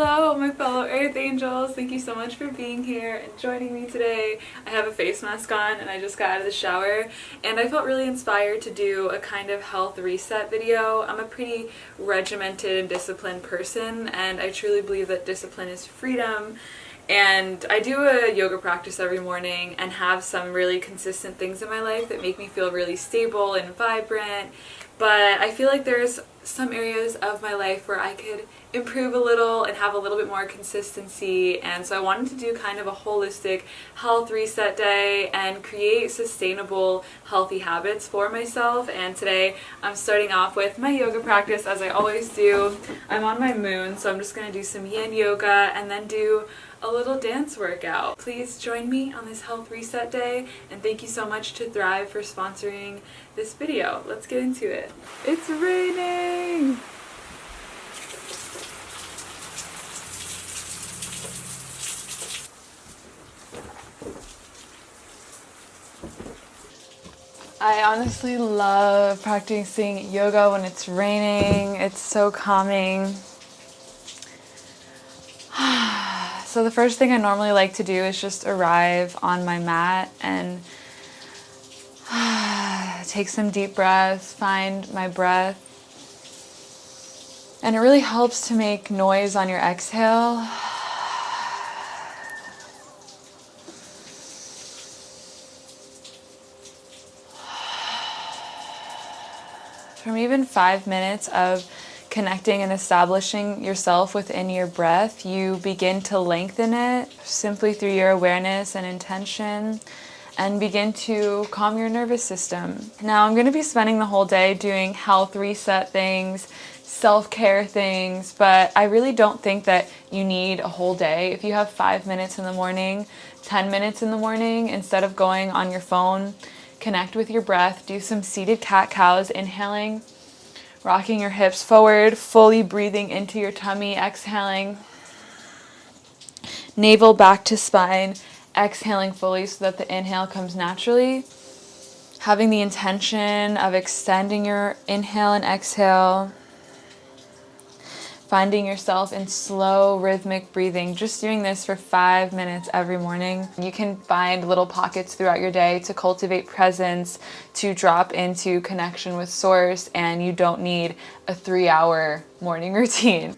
Hello, my fellow Earth Angels. Thank you so much for being here and joining me today. I have a face mask on and I just got out of the shower and I felt really inspired to do a kind of health reset video. I'm a pretty regimented and disciplined person, and I truly believe that discipline is freedom. And I do a yoga practice every morning and have some really consistent things in my life that make me feel really stable and vibrant. But I feel like there's some areas of my life where I could improve a little and have a little bit more consistency, and so I wanted to do kind of a holistic health reset day and create sustainable healthy habits for myself. And today I'm starting off with my yoga practice, as I always do. I'm on my moon, so I'm just going to do some yin yoga and then do a little dance workout. Please join me on this health reset day, and thank you so much to Thrive for sponsoring this video. Let's get into it. It's raining! I honestly love practicing yoga when it's raining. It's so calming. So the first thing I normally like to do is just arrive on my mat and take some deep breaths, find my breath. And it really helps to make noise on your exhale. From even 5 minutes of connecting and establishing yourself within your breath, you begin to lengthen it simply through your awareness and intention, and begin to calm your nervous system. Now I'm going to be spending the whole day doing health reset things, self-care things, but I really don't think that you need a whole day. If you have 5 minutes in the morning, 10 minutes in the morning, instead of going on your phone, connect with your breath, do some seated cat-cows, inhaling, rocking your hips forward, fully breathing into your tummy, exhaling, navel back to spine, exhaling fully so that the inhale comes naturally. Having the intention of extending your inhale and exhale. Finding yourself in slow rhythmic breathing. Just doing this for 5 minutes every morning. You can find little pockets throughout your day to cultivate presence, to drop into connection with source, and you don't need a 3-hour morning routine.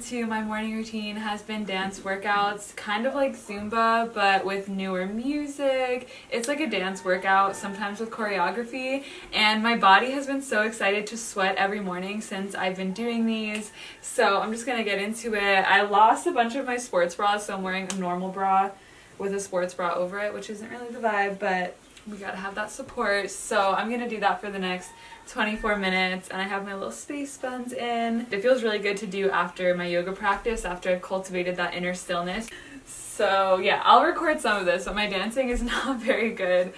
To my morning routine has been dance workouts, kind of like Zumba but with newer music. It's like a dance workout, sometimes with choreography, and my body has been so excited to sweat every morning since I've been doing these, so I'm just gonna get into it. I lost a bunch of my sports bras, so I'm wearing a normal bra with a sports bra over it, which isn't really the vibe, but we gotta have that support. So I'm gonna do that for the next 24 minutes, and I have my little space buns in. It feels really good to do after my yoga practice, after I've cultivated that inner stillness. So yeah, I'll record some of this, but my dancing is not very good.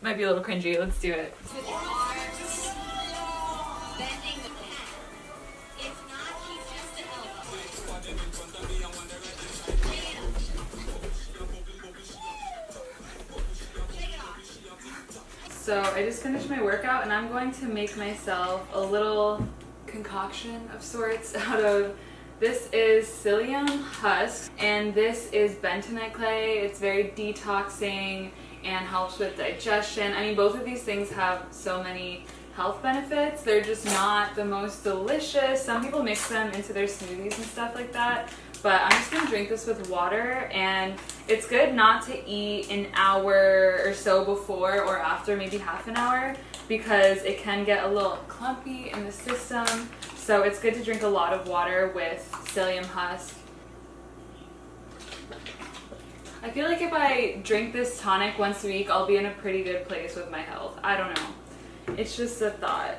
Might be a little cringy. Let's do it. So I just finished my workout and I'm going to make myself a little concoction of sorts out of, this is psyllium husk and this is bentonite clay. It's very detoxing and helps with digestion. I mean, both of these things have so many health benefits. They're just not the most delicious. Some people mix them into their smoothies and stuff like that. But I'm just gonna drink this with water, and it's good not to eat an hour or so before or after, maybe half an hour, because it can get a little clumpy in the system. So it's good to drink a lot of water with psyllium husk. I feel like if I drink this tonic once a week, I'll be in a pretty good place with my health. I don't know. It's just a thought.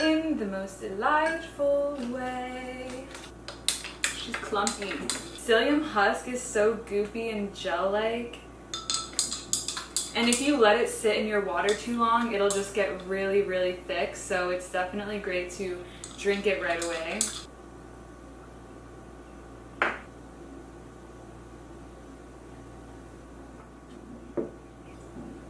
In the most delightful way. She's clumpy. Psyllium husk is so goopy and gel-like. And if you let it sit in your water too long, it'll just get really, really thick. So it's definitely great to drink it right away.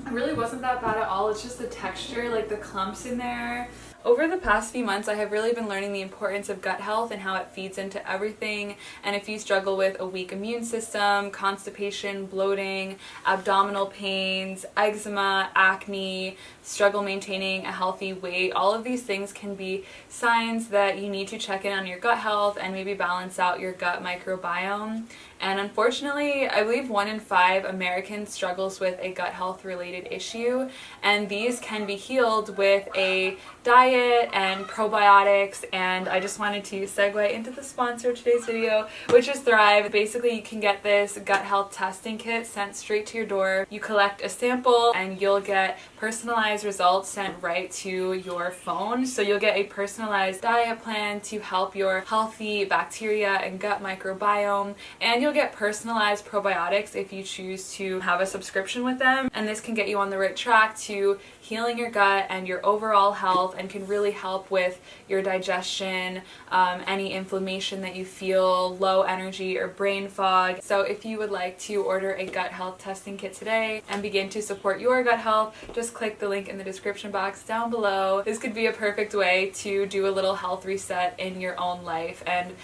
It really wasn't that bad at all. It's just the texture, like the clumps in there. Over the past few months, I have really been learning the importance of gut health and how it feeds into everything. And if you struggle with a weak immune system, constipation, bloating, abdominal pains, eczema, acne, struggle maintaining a healthy weight, all of these things can be signs that you need to check in on your gut health and maybe balance out your gut microbiome. And unfortunately, I believe 1 in 5 Americans struggles with a gut health related issue, and these can be healed with a diet and probiotics. And I just wanted to segue into the sponsor of today's video, which is Thrive. Basically, you can get this gut health testing kit sent straight to your door. You collect a sample and you'll get personalized results sent right to your phone. So you'll get a personalized diet plan to help your healthy bacteria and gut microbiome, and you'll get personalized probiotics if you choose to have a subscription with them. And this can get you on the right track to healing your gut and your overall health, and can really help with your digestion, any inflammation that you feel, low energy or brain fog. So if you would like to order a gut health testing kit today and begin to support your gut health, just click the link in the description box down below. This could be a perfect way to do a little health reset in your own life. And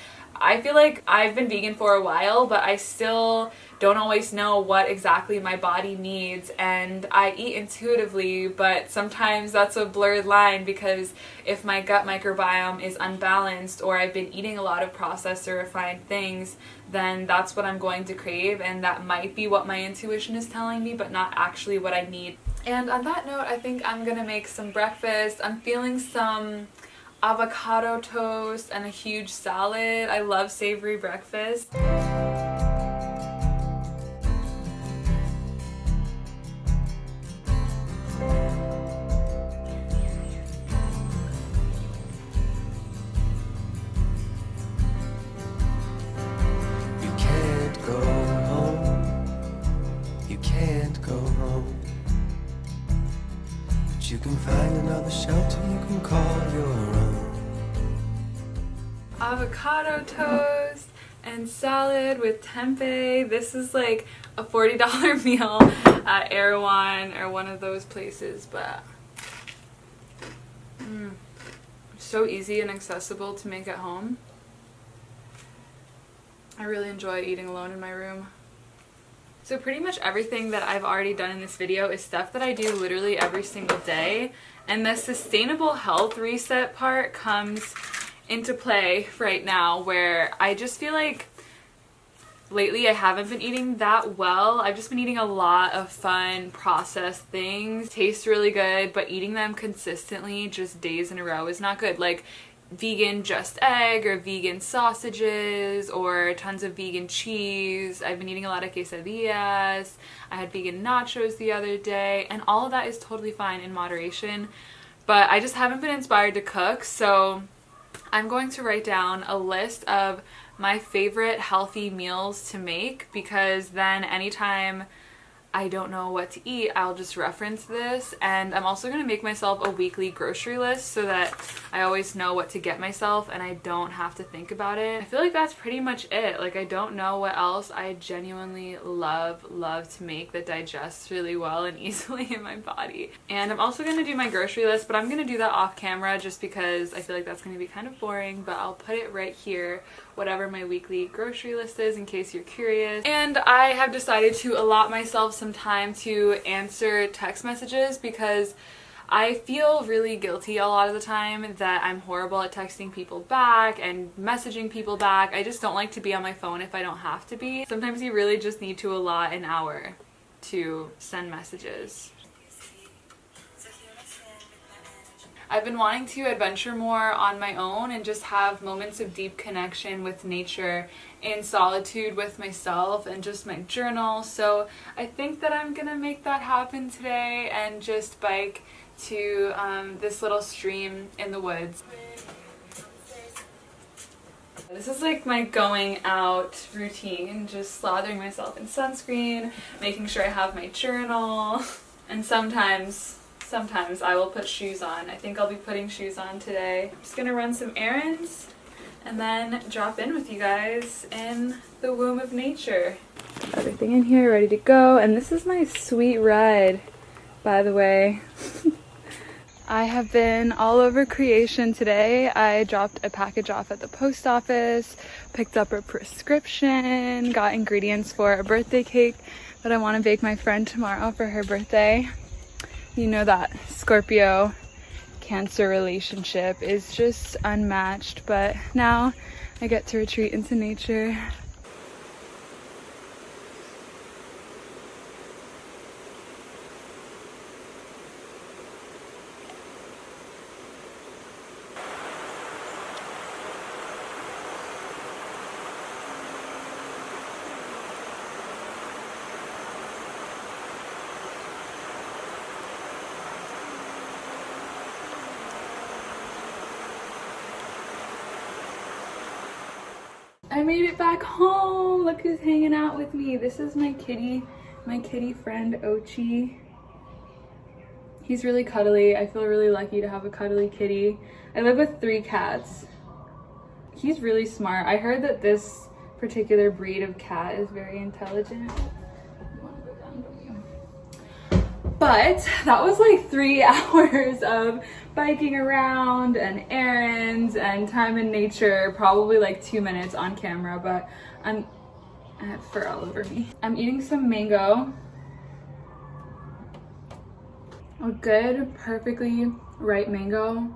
I feel like I've been vegan for a while, but I still don't always know what exactly my body needs, and I eat intuitively, but sometimes that's a blurred line, because if my gut microbiome is unbalanced or I've been eating a lot of processed or refined things, then that's what I'm going to crave, and that might be what my intuition is telling me, but not actually what I need. And on that note, I think I'm gonna make some breakfast. I'm feeling some avocado toast and a huge salad. I love savory breakfast. You can't go home. You can't go home. But you can find another shelter you can call your own. Avocado toast and salad with tempeh. This is like a $40 meal at Erewhon or one of those places, but so easy and accessible to make at home. I really enjoy eating alone in my room. So pretty much everything that I've already done in this video is stuff that I do literally every single day, and the sustainable health reset part comes into play right now, where I just feel like lately I haven't been eating that well. I've just been eating a lot of fun processed things. Taste really good, but eating them consistently just days in a row is not good. Like vegan just egg or vegan sausages or tons of vegan cheese. I've been eating a lot of quesadillas. I had vegan nachos the other day, and all of that is totally fine in moderation, but I just haven't been inspired to cook. So I'm going to write down a list of my favorite healthy meals to make, because then anytime I don't know what to eat, I'll just reference this. And I'm also going to make myself a weekly grocery list so that I always know what to get myself and I don't have to think about it. I feel like that's pretty much it. Like, I don't know what else I genuinely love to make that digests really well and easily in my body. And I'm also going to do my grocery list, but I'm going to do that off camera just because I feel like that's going to be kind of boring, but I'll put it right here, whatever my weekly grocery list is, in case you're curious. And I have decided to allot myself some time to answer text messages, because I feel really guilty a lot of the time that I'm horrible at texting people back and messaging people back. I just don't like to be on my phone if I don't have to be. Sometimes you really just need to allot an hour to send messages. I've been wanting to adventure more on my own and just have moments of deep connection with nature, in solitude with myself, and just my journal. So I think that I'm gonna make that happen today and just bike to this little stream in the woods. This is like my going out routine, just slathering myself in sunscreen, making sure I have my journal. And sometimes I will put shoes on. I think I'll be putting shoes on today. I'm just gonna run some errands and then drop in with you guys in the womb of nature. Got everything in here ready to go, and this is my sweet ride, by the way. I have been all over creation today. I dropped a package off at the post office, picked up a prescription, got ingredients for a birthday cake that I want to bake my friend tomorrow for her birthday. You know that Scorpio Cancer relationship is just unmatched, but now I get to retreat into nature. I made it back home. Look who's hanging out with me. This is my kitty friend Ochi. He's really cuddly. I feel really lucky to have a cuddly kitty. I live with 3 cats. He's really smart. I heard that this particular breed of cat is very intelligent. But that was like 3 hours of biking around and errands and time in nature, probably like 2 minutes on camera, but I have fur all over me. I'm eating some mango. A good, perfectly ripe mango.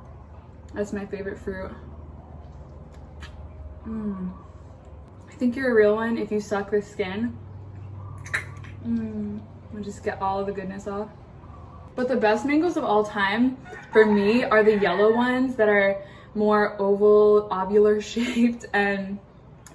That's my favorite fruit. I think you're a real one if you suck the skin. And just get all of the goodness off. But the best mangoes of all time for me are the yellow ones that are more oval, ovular shaped, and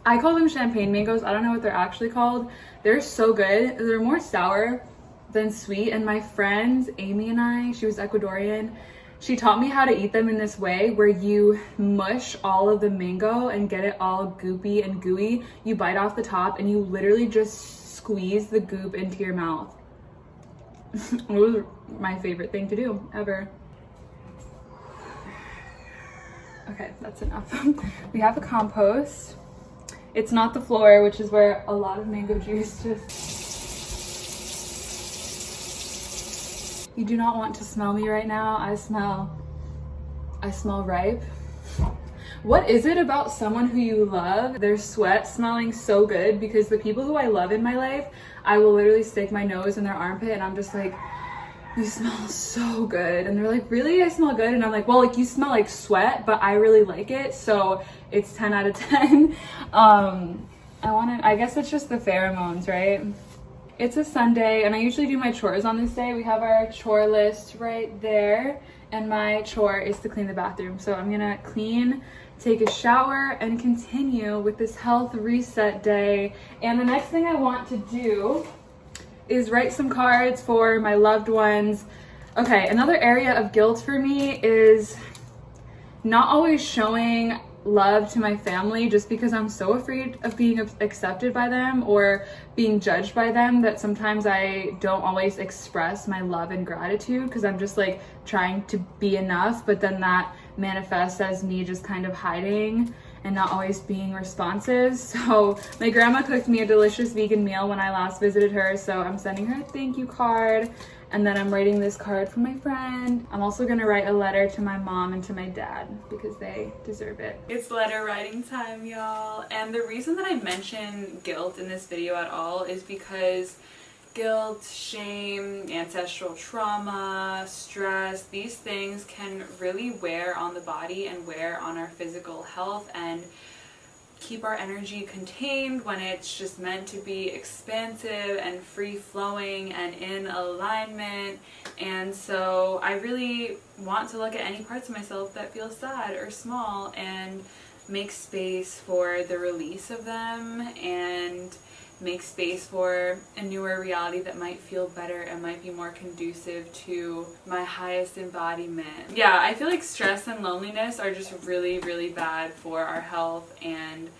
I call them champagne mangoes. I don't know what they're actually called. They're so good. They're more sour than sweet, and my friend Amy and I, she was Ecuadorian, she taught me how to eat them in this way where you mush all of the mango and get it all goopy and gooey. You bite off the top and you literally just squeeze the goop into your mouth. It was my favorite thing to do ever. Okay, that's enough. We have a compost. It's not the floor, which is where a lot of mango juice just... You do not want to smell me right now. I smell ripe. What is it about someone who you love, their sweat smelling so good? Because the people who I love in my life, I will literally stick my nose in their armpit and I'm just like, you smell so good. And they're like, really? I smell good? And I'm like, well, like you smell like sweat, but I really like it. So it's 10 out of 10. I guess it's just the pheromones, right? It's a Sunday and I usually do my chores on this day. We have our chore list right there. And my chore is to clean the bathroom. So I'm gonna clean, take a shower, and continue with this health reset day. And the next thing I want to do is write some cards for my loved ones. Okay, another area of guilt for me is not always showing love to my family just because I'm so afraid of being accepted by them or being judged by them that sometimes I don't always express my love and gratitude because I'm just like trying to be enough, but then that manifests as me just kind of hiding and not always being responsive. So my grandma cooked me a delicious vegan meal when I last visited her, so I'm sending her a thank you card. And then I'm writing this card for my friend. I'm also gonna write a letter to my mom and to my dad because they deserve it. It's letter writing time, y'all. And the reason that I mention guilt in this video at all is because guilt, shame, ancestral trauma, stress, these things can really wear on the body and wear on our physical health and keep our energy contained when it's just meant to be expansive and free-flowing and in alignment. And so I really want to look at any parts of myself that feel sad or small and make space for the release of them and make space for a newer reality that might feel better and might be more conducive to my highest embodiment. Yeah, I feel like stress and loneliness are just really, really bad for our health, and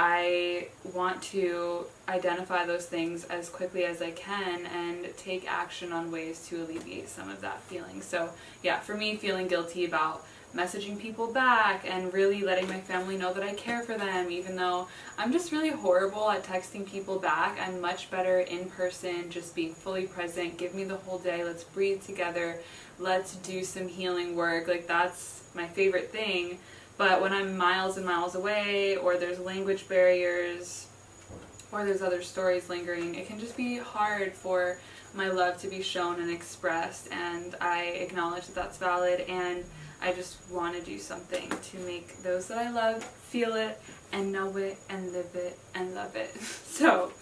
I want to identify those things as quickly as I can and take action on ways to alleviate some of that feeling. So yeah, for me, feeling guilty about messaging people back and really letting my family know that I care for them, even though I'm just really horrible at texting people back. I'm much better in person, just being fully present. Give me the whole day. Let's breathe together. Let's do some healing work. Like, that's my favorite thing. But when I'm miles and miles away, or there's language barriers, or there's other stories lingering, it can just be hard for my love to be shown and expressed. And I acknowledge that that's valid, and I just want to do something to make those that I love feel it and know it and live it and love it. So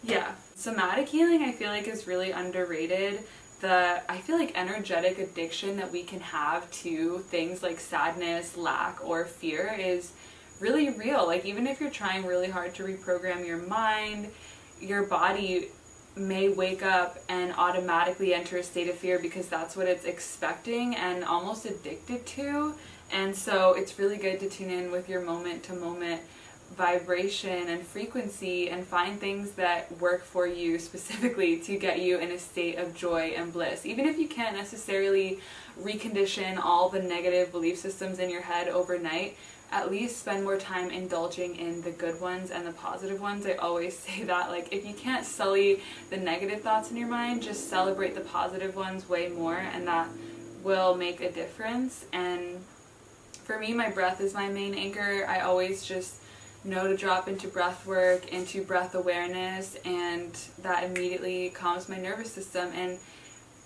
yeah, somatic healing I feel like is really underrated. I feel like energetic addiction that we can have to things like sadness, lack, or fear is really real. Like, even if you're trying really hard to reprogram your mind, your body may wake up and automatically enter a state of fear because that's what it's expecting and almost addicted to. And so it's really good to tune in with your moment to moment vibration and frequency and find things that work for you specifically to get you in a state of joy and bliss. Even if you can't necessarily recondition all the negative belief systems in your head overnight, at least spend more time indulging in the good ones and the positive ones. I always say that, like, if you can't sully the negative thoughts in your mind, just celebrate the positive ones way more, and that will make a difference. And for me, my breath is my main anchor. I always just know to drop into breath work, into breath awareness, and that immediately calms my nervous system and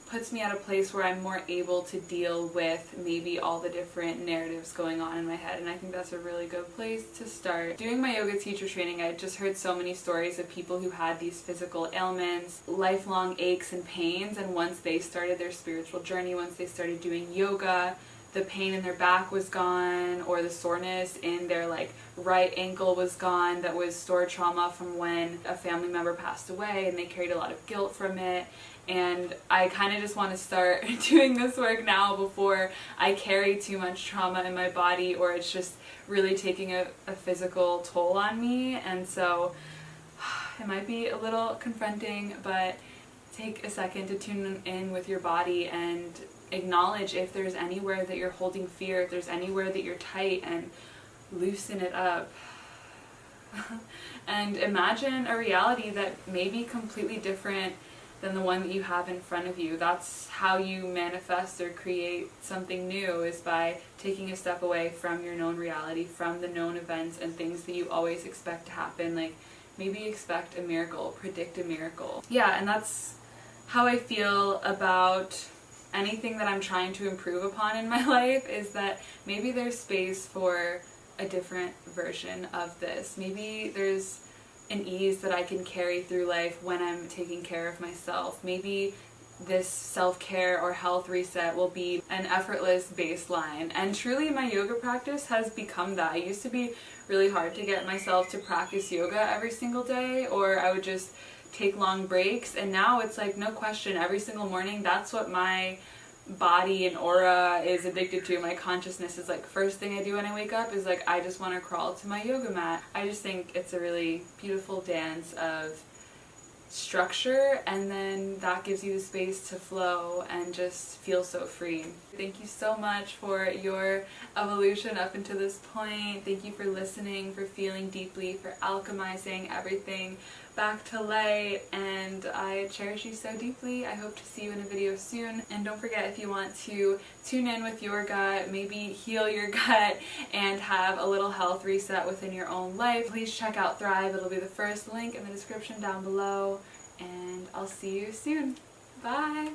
puts me at a place where I'm more able to deal with maybe all the different narratives going on in my head. And I think that's a really good place to start. Doing my yoga teacher training, I just heard so many stories of people who had these physical ailments, lifelong aches and pains, and once they started their spiritual journey, once they started doing yoga, the pain in their back was gone, or the soreness in their right ankle was gone that was stored trauma from when a family member passed away, and they carried a lot of guilt from it. And I kind of just want to start doing this work now before I carry too much trauma in my body, or it's just really taking a physical toll on me. And so it might be a little confronting, but take a second to tune in with your body and acknowledge if there's anywhere that you're holding fear, if there's anywhere that you're tight, and loosen it up. And imagine a reality that may be completely different than the one that you have in front of you. That's how you manifest or create something new, is by taking a step away from your known reality, from the known events and things that you always expect to happen. Like, maybe expect a miracle, predict a miracle. Yeah, and that's how I feel about anything that I'm trying to improve upon in my life, is that maybe there's space for a different version of this. Maybe there's an ease that I can carry through life when I'm taking care of myself. Maybe this self-care or health reset will be an effortless baseline. And truly, my yoga practice has become that. It used to be really hard to get myself to practice yoga every single day, or I would just take long breaks. And now it's like, no question, every single morning, that's what my body and aura is addicted to. My consciousness is like, first thing I do when I wake up is like, I just want to crawl to my yoga mat. I just think it's a really beautiful dance of structure, and then that gives you the space to flow and just feel so free. Thank you so much for your evolution up until this point. Thank you for listening, for feeling deeply, for alchemizing everything back to light, and I cherish you so deeply. I hope to see you in a video soon. And don't forget, if you want to tune in with your gut, maybe heal your gut and have a little health reset within your own life, please check out Thrive. It'll be the first link in the description down below, and I'll see you soon. Bye!